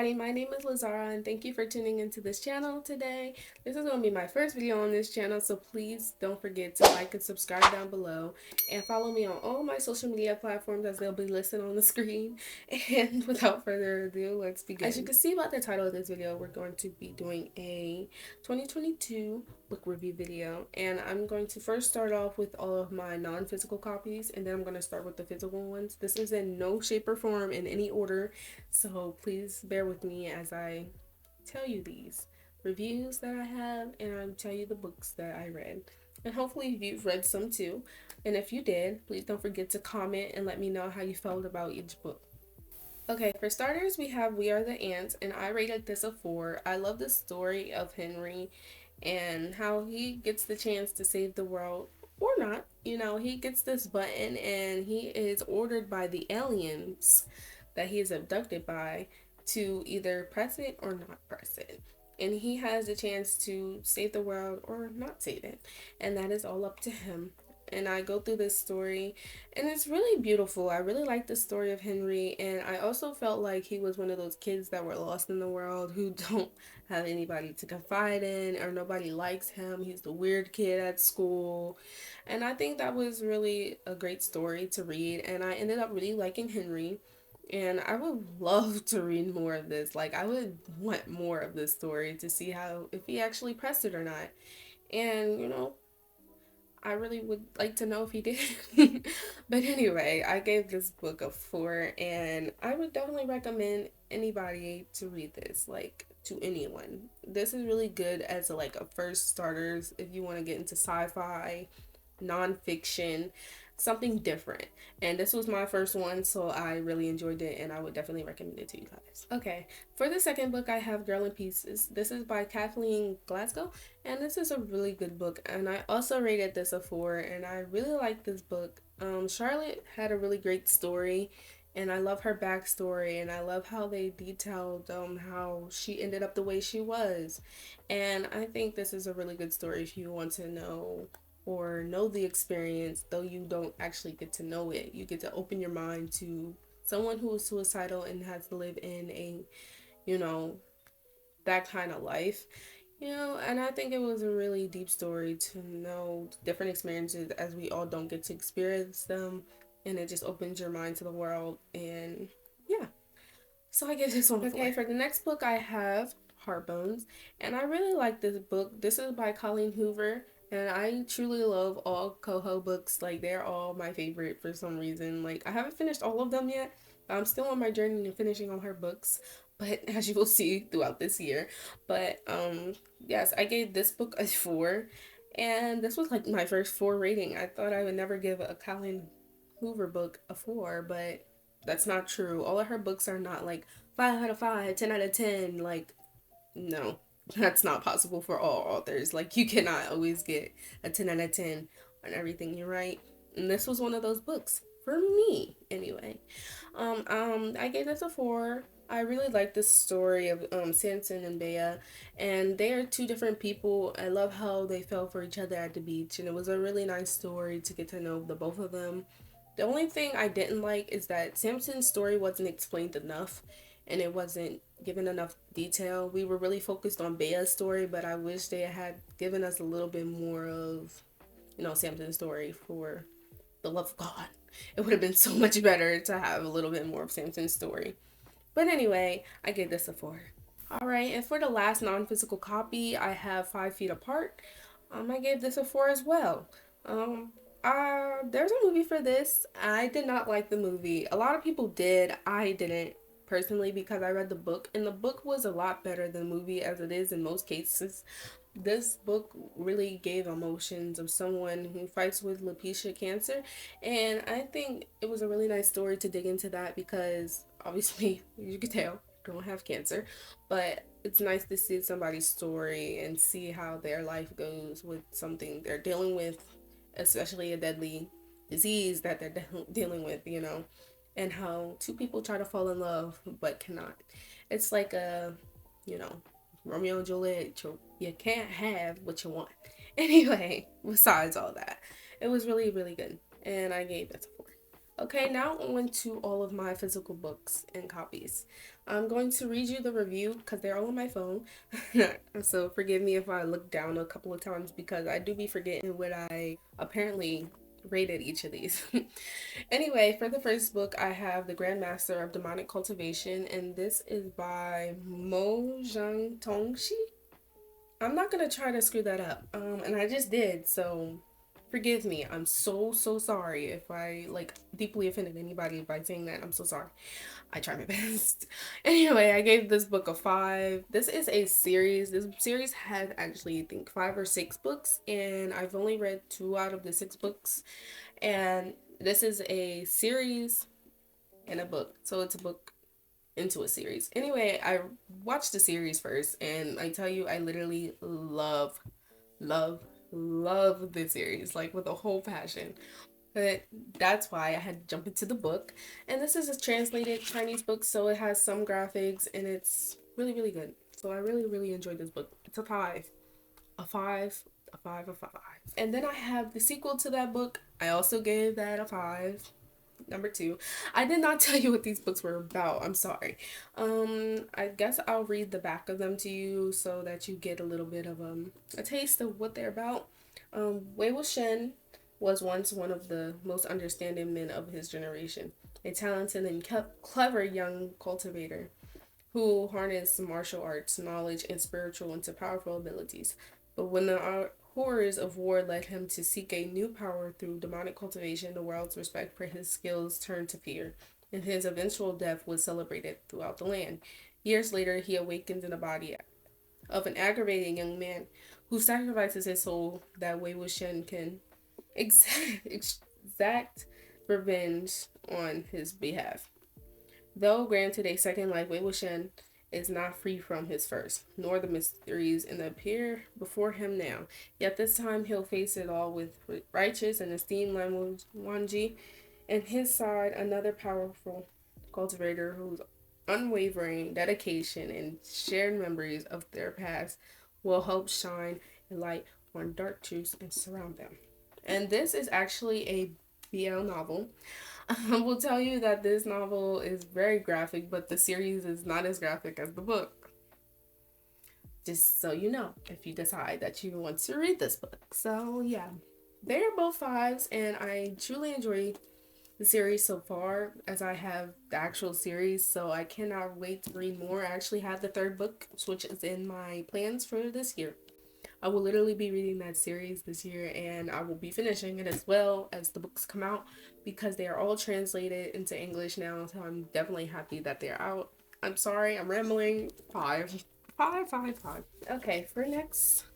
everybody, my name is Lazara and thank you for tuning into this channel today. This is going to be my first video on this channel, so please don't forget to like and subscribe down below and follow me on all my social media platforms as they'll be listed on the screen. And without further ado, let's begin. As you can see by the title of this video, we're going to be doing a 2022 book review video, and I'm going to first start off with all of my non-physical copies, and then I'm going to start with the physical ones. This is in no shape or form in any order, so please bear with me as I tell you these reviews that I have and I tell you the books that I read, and hopefully you've read some too, and if you did, please don't forget to comment and let me know how you felt about each book. Okay, for starters, we have We Are the Ants, and I rated this a 4. I love the story of Henry and how he gets the chance to save the world, or not. You know, he gets this button and he is ordered by the aliens that he is abducted by to either press it or not press it. And he has the chance to save the world or not save it. And that is all up to him. And I go through this story and it's really beautiful. I really like the story of Henry, and I also felt like he was one of those kids that were lost in the world who don't have anybody to confide in, or nobody likes him. He's the weird kid at school, and I think that was really a great story to read, and I ended up really liking Henry. And I would love to read more of this. Like, I would want more of this story to see how, if he actually pressed it or not. And, you know, I really would like to know if he did. But anyway, I gave this book a 4, and I would definitely recommend anybody to read this, like, to anyone. This is really good as a first starters if you want to get into sci-fi, nonfiction, something different. And this was my first one, so I really enjoyed it, and I would definitely recommend it to you guys. Okay, for the second book, I have Girl in Pieces. This is by Kathleen Glasgow, and this is a really good book, and I also rated this a 4, and I really like this book. Charlotte had a really great story, and I love her backstory, and I love how they detailed how she ended up the way she was. And I think this is a really good story if you want to know or know the experience, though you don't actually get to know it. You get to open your mind to someone who is suicidal and has to live in a, you know, that kind of life. You know, and I think it was a really deep story to know different experiences as we all don't get to experience them, and it just opens your mind to the world. And yeah, so I give this one a 4. Okay, for the next book I have Heartbones, and I really like this book. This is by Colleen Hoover, and I truly love all Coho books. Like, they're all my favorite for some reason. Like, I haven't finished all of them yet. I'm still on my journey to finishing all her books, but as you will see throughout this year. But yes, I gave this book a 4, and this was like my first 4 rating. I thought I would never give a Colleen Hoover book a 4, but that's not true. All of her books are not like 5 out of 5, 10 out of 10. Like, no, that's not possible for all authors. Like, you cannot always get a 10 out of 10 on everything you write. And this was one of those books for me, anyway. I gave this a 4. I really like the story of Samson and Bea, and they are 2 different people. I love how they fell for each other at the beach, and it was a really nice story to get to know the both of them. The only thing I didn't like is that Samson's story wasn't explained enough, and it wasn't given enough detail. We were really focused on Bea's story, but I wish they had given us a little bit more of, you know, Samson's story. For the love of God, it would have been so much better to have a little bit more of Samson's story. But anyway, I give this a 4. Alright, and for the last non-physical copy, I have 5 Feet Apart. I gave this a 4 as well. There's a movie for this. I did not like the movie. A lot of people did. I didn't personally, because I read the book, and the book was a lot better than the movie, as it is in most cases. This book really gave emotions of someone who fights with alopecia cancer, and I think it was a really nice story to dig into that, because obviously, you can tell, I don't have cancer, but it's nice to see somebody's story and see how their life goes with something they're dealing with, especially a deadly disease that they're dealing with, you know, and how 2 people try to fall in love but cannot. It's like a, you know, Romeo and Juliet. You can't have what you want. Anyway, besides all that, it was really, really good, and I gave it a 4. Okay, now on to all of my physical books and copies. I'm going to read you the review because they're all on my phone. So forgive me if I look down a couple of times because I do be forgetting what I apparently rated each of these. Anyway, for the first book, I have The Grandmaster of Demonic Cultivation, and this is by Mo Zhang Tongxi. I'm not gonna try to screw that up. And I just did, so forgive me. I'm so sorry if I like deeply offended anybody by saying that. I'm so sorry. I try my best. Anyway, I gave this book a 5. This is a series. This series has actually, I think, 5 or 6 books, and I've only read 2 out of the 6 books. And this is a series and a book, so it's a book into a series. Anyway, I watched the series first, and I tell you, I literally love this series, like with a whole passion. But that's why I had to jump into the book. And this is a translated Chinese book, so it has some graphics, and it's really good. So I really enjoyed this book. It's a 5. A 5. A 5. A 5. And then I have the sequel to that book. I also gave that a 5. Number 2. I did not tell you what these books were about. I'm sorry. I guess I'll read the back of them to you so that you get a little bit of a taste of what they're about. Wei Wuxian was once one of the most understanding men of his generation, a talented and clever young cultivator who harnessed martial arts, knowledge, and spiritual into powerful abilities. But when the horrors of war led him to seek a new power through demonic cultivation, the world's respect for his skills turned to fear, and his eventual death was celebrated throughout the land. Years later, he awakens in the body of an aggravating young man who sacrifices his soul that Wei Wuxian can exact revenge on his behalf. Though granted a second life, Wei Wuxian is not free from his first, nor the mysteries that appear before him now. Yet this time he'll face it all with righteous and esteemed Lan Wangji, and his side another powerful cultivator whose unwavering dedication and shared memories of their past will help shine a light on dark truths and surround them. And this is actually a BL novel. I will tell you that this novel is very graphic, but the series is not as graphic as the book. Just so you know, if you decide that you want to read this book. So yeah, they are both 5s, and I truly enjoy the series so far, as I have the actual series, so I cannot wait to read more. I actually have the 3rd book, which is in my plans for this year. I will literally be reading that series this year, and I will be finishing it as well as the books come out because they are all translated into English now, so I'm definitely happy that they're out. I'm sorry, I'm rambling. 5. Okay, for next,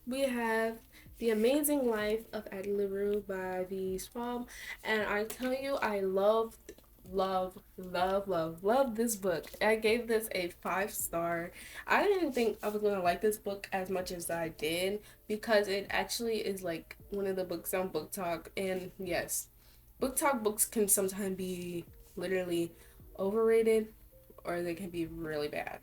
we have The Amazing Life of Addie Larue by the Schwab, and I tell you, I love this book. I gave this a 5-star. I didn't think I was gonna like this book as much as I did because it actually is like one of the books on Book Talk, and yes, Book Talk books can sometimes be literally overrated or they can be really bad.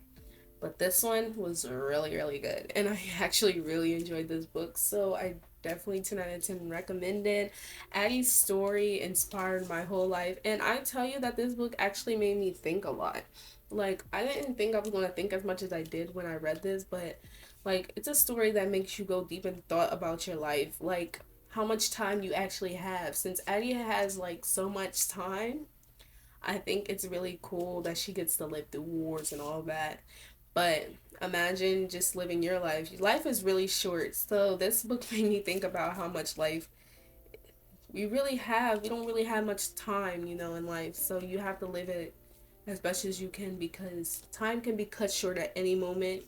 But this one was really good, and I actually really enjoyed this book, so I definitely 10 out of 10 recommend it. Addie's story inspired my whole life, and I tell you that this book actually made me think a lot. Like, I didn't think I was going to think as much as I did when I read this, but like, it's a story that makes you go deep in thought about your life, like how much time you actually have. Since Addie has like so much time, I think it's really cool that she gets to live through wars and all that. But imagine just living your life. Life is really short. So this book made me think about how much life we really have. We don't really have much time, in life. So you have to live it as best as you can because time can be cut short at any moment.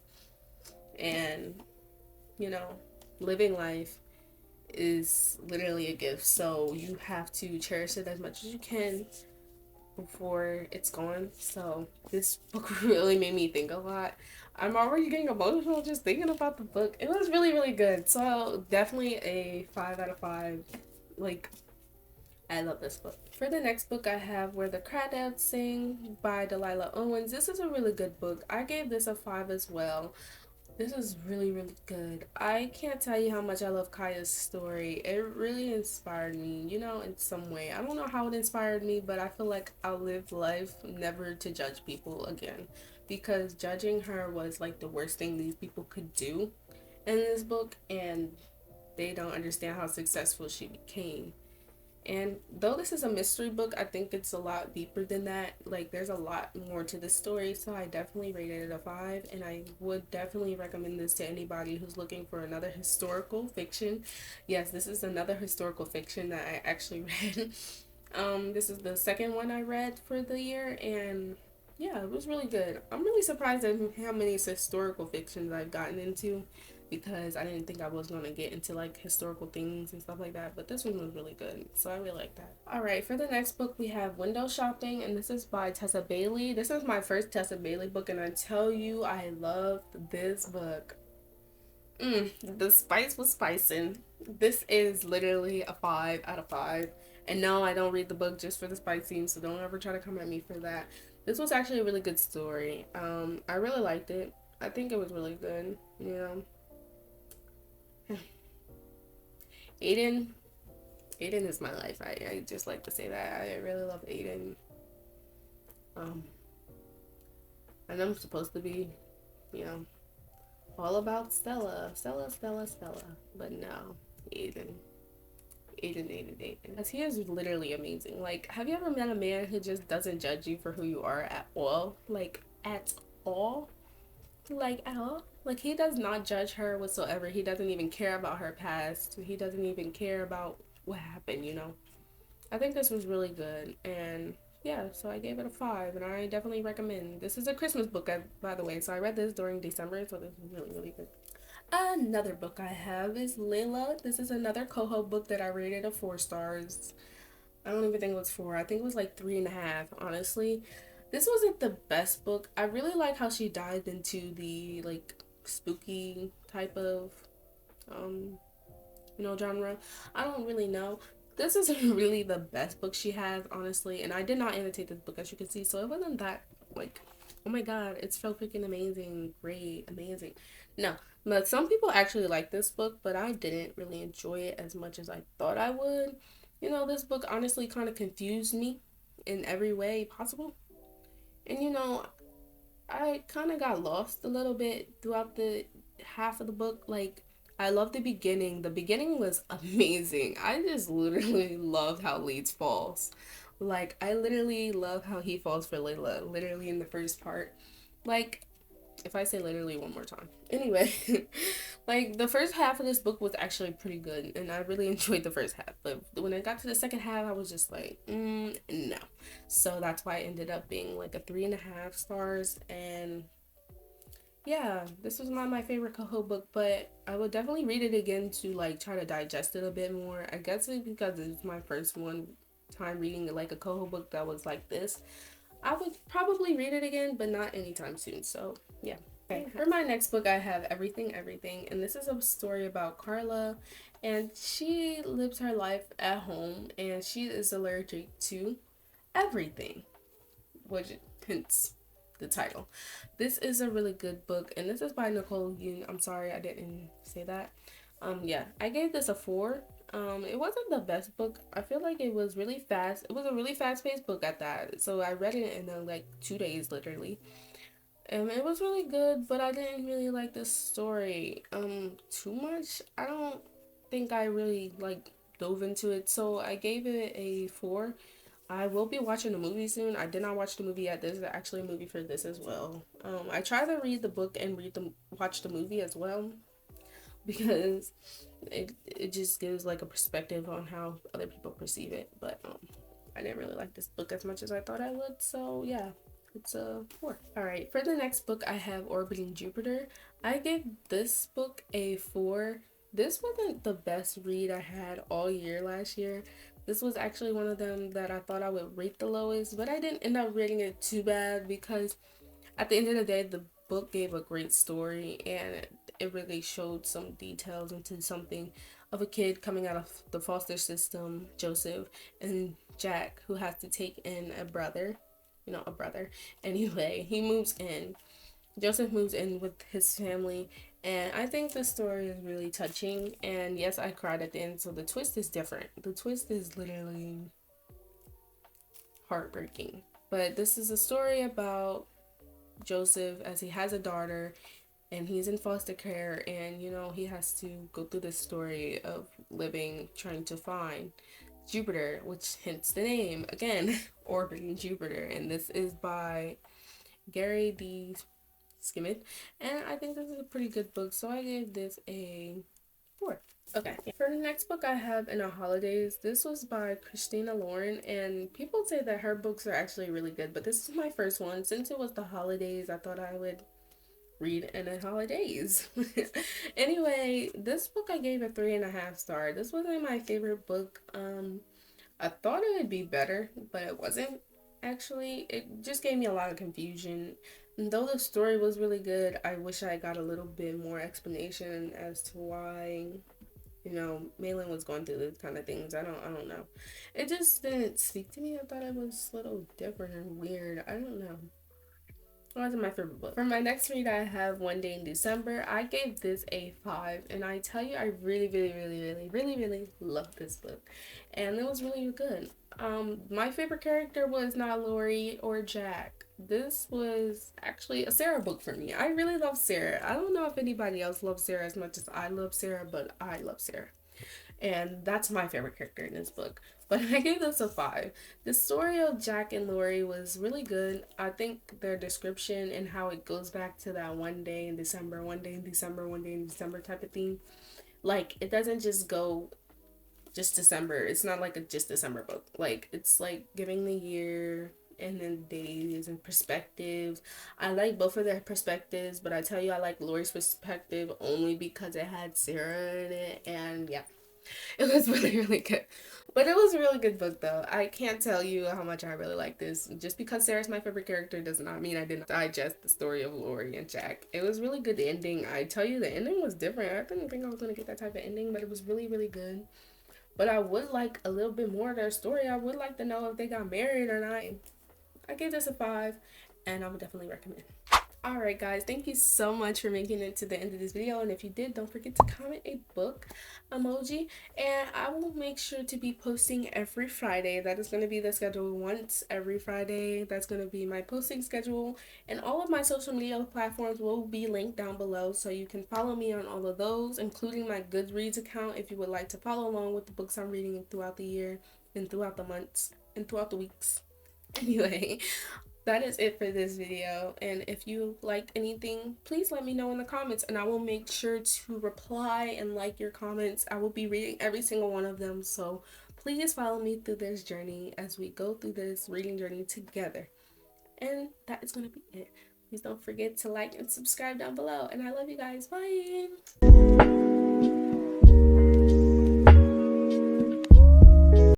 And, living life is literally a gift. So you have to cherish it as much as you can before it's gone. So this book really made me think a lot. I'm already getting emotional just thinking about the book. It was really good. So definitely a 5 out of 5. Like, I love this book. For the next book I have Where the Crawdads Sing by Delia Owens. This is a really good book. I gave this a 5 as well. This is really, really good. I can't tell you how much I love Kaya's story. It really inspired me, you know, in some way. I don't know how it inspired me, but I feel like I'll live life never to judge people again. Because judging her was like the worst thing these people could do in this book, and they don't understand how successful she became. And though this is a mystery book, I think it's a lot deeper than that. Like, there's a lot more to the story, so I definitely rated it a 5, and I would definitely recommend this to anybody who's looking for another historical fiction. Yes, this is another historical fiction that I actually read. This is the second one I read for the year, and yeah, it was really good. I'm really surprised at how many historical fictions I've gotten into, because I didn't think I was going to get into like historical things and stuff like that, but this one was really good, so I really like that. All right, for the next book we have Window Shopping, and this is by Tessa Bailey. This is my first Tessa Bailey book, and I tell you, I loved this book. The spice was spicing. This is literally a 5 out of 5. And no, I don't read the book just for the spice scenes, so don't ever try to come at me for that. This was actually a really good story. I really liked it. I think it was really good. You know, Aiden, Aiden is my life. I just like to say that. I really love Aiden. Um, and I'm supposed to be, you know, all about Stella, Stella, Stella, Stella. But no, Aiden. Aiden. Because he is literally amazing. Like, have you ever met a man who just doesn't judge you for who you are at all? Like, at all? Like, at all? Like, he does not judge her whatsoever. He doesn't even care about her past. He doesn't even care about what happened, you know? I think this was really good. And yeah, so I gave it a 5, and I definitely recommend. This is a Christmas book, by the way. So I read this during December, so this is really, really good. Another book I have is Layla. This is another Coho book that I rated a 4 stars. I don't even think it was 4. I think it was like 3.5, honestly. This wasn't the best book. I really like how she dived into the like spooky type of genre. I don't really know. This isn't really the best book she has, honestly, and I did not annotate this book, as you can see, so it wasn't that like, oh my god, it's so freaking amazing, great, amazing. No, but some people actually like this book, but I didn't really enjoy it as much as I thought I would. You know, this book honestly kind of confused me in every way possible. And you know, I kind of got lost a little bit throughout the half of the book. Like, I love the beginning. The beginning was amazing. I just literally loved how Leeds falls. Like, I literally love how he falls for Layla, literally in the first part. Like, if I say literally one more time. Anyway, like the first half of this book was actually pretty good, and I really enjoyed the first half. But when it got to the second half, I was just like, no. So that's why it ended up being like a 3.5 stars. And yeah, this was not my favorite Coho book, but I would definitely read it again to like try to digest it a bit more. I guess it's because it's my first one time reading like a Coho book that was like this. I would probably read it again, but not anytime soon. So yeah. Okay, for my next book, I have Everything, and this is a story about Carla, and she lives her life at home, and she is allergic to everything, which hence the title. This is a really good book, and this is by Nicole Yoon. I'm sorry I didn't say that. Yeah, I gave this a 4. It wasn't the best book. I feel like it was really fast. It was a really fast-paced book at that. So I read it in like 2 days, literally. It was really good, but I didn't really like the story too much. I don't think I really like dove into it, so I gave it a 4. I will be watching the movie soon. I did not watch the movie yet. There's actually a movie for this as well. I try to read the book and watch the movie as well, because it just gives like a perspective on how other people perceive it. But I didn't really like this book as much as I thought I would, so yeah, it's a 4. All right, for the next book I have Orbiting Jupiter. I gave this book a 4. This wasn't the best read I had all year last year. This was actually one of them that I thought I would rate the lowest, but I didn't end up rating it too bad, because at the end of the day, the book gave a great story, and it really showed some details into something of a kid coming out of the foster system, Joseph, and Jack, who has to take in a brother. Anyway, he moves in. Joseph moves in with his family, And I think the story is really touching. And yes, I cried at the end, so the twist is different. The twist is literally heartbreaking. But this is a story about Joseph as he has a daughter and he's in foster care, and you know, he has to go through this story of living, trying to find Jupiter, which hence the name again, orbiting Jupiter. And this is by Gary D. Schimdt, and I think this is a pretty good book, so I gave this a 4. Okay, for the next book I have in a Holidaze. This was by Chrisina Lauren, and people say that her books are actually really good, but this is my first one. Since it was the holidays, I thought I would read in a Holidaze. Anyway, this book I gave a 3.5 star. This wasn't my favorite book. I thought it would be better, but it wasn't. Actually, it just gave me a lot of confusion. And though the story was really good, I wish I got a little bit more explanation as to why, you know, Malin was going through this kind of things. I don't know. It just didn't speak to me. I thought it was a little different and weird. I don't know. It wasn't my favorite book. For my next read, I have One Day in December. I gave this a 5, and I tell you, I really love this book, and it was really good. My favorite character was not Lori or Jack. This was actually a Sarah book for me. I really love Sarah. I don't know if anybody else loves Sarah as much as I love Sarah, but I love Sarah. And that's my favorite character in this book. But I gave this a 5. The story of Jack and Lori was really good. I think their description and how it goes back to that one day in December, one day in December, one day in December type of thing. Like, it doesn't just go just December. It's not like a just December book. Like, it's like giving the year and then days and perspectives. I like both of their perspectives, but I tell you, I like Lori's perspective only because it had Sarah in it. And yeah, it was really good. But it was a really good book, though. I can't tell you how much I really like this. Just because Sarah's my favorite character does not mean I didn't digest the story of Lori and Jack. It was really good ending. I tell you, the ending was different. I didn't think I was going to get that type of ending, but it was really good. But I would like a little bit more of their story. I would like to know if they got married or not. I gave this a 5, and I would definitely recommend. Alright guys, thank you so much for making it to the end of this video, and if you did, don't forget to comment a book emoji, and I will make sure to be posting every Friday. That is going to be the schedule, once every Friday. That's going to be my posting schedule, and all of my social media platforms will be linked down below, so you can follow me on all of those, including my Goodreads account if you would like to follow along with the books I'm reading throughout the year and throughout the months and throughout the weeks. Anyway, that is it for this video, and if you liked anything, please let me know in the comments, and I will make sure to reply and like your comments. I will be reading every single one of them, so please follow me through this journey as we go through this reading journey together. And that is going to be it. Please don't forget to like and subscribe down below, and I love you guys. Bye!